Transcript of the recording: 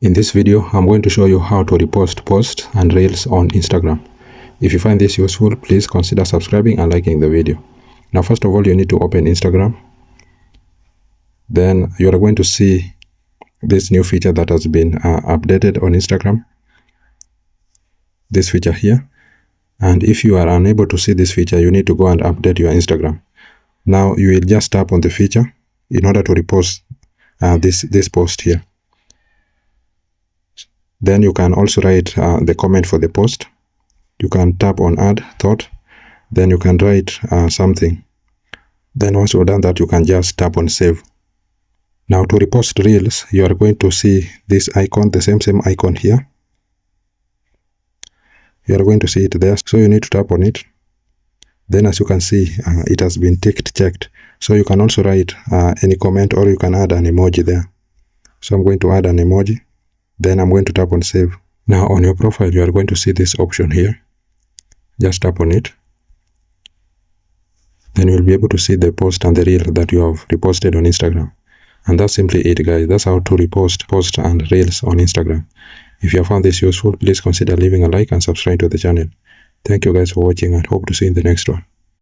In this video, I'm going to show you how to repost posts and reels on Instagram. If you find this useful, please consider subscribing and liking the video. Now, first of all, you need to open Instagram. Then you are going to see this new feature that has been updated on Instagram. This feature here. And if you are unable to see this feature, you need to go and update your Instagram. Now, you will just tap on the feature in order to repost this post here. Then you can also write the comment for the post. You can tap on add thought. Then you can write something. Then once you've done that, you can just tap on save. Now to repost reels, you are going to see this icon, the same icon here. You are going to see it there. So you need to tap on it. Then as you can see, it has been checked. So you can also write any comment, or you can add an emoji there. So I'm going to add an emoji. Then I'm going to tap on save. Now on your profile, you are going to see this option here. Just tap on it. Then you'll be able to see the post and the reel that you have reposted on Instagram. And that's simply it, guys. That's how to repost posts and reels on Instagram. If you have found this useful, please consider leaving a like and subscribe to the channel. Thank you guys for watching and hope to see you in the next one.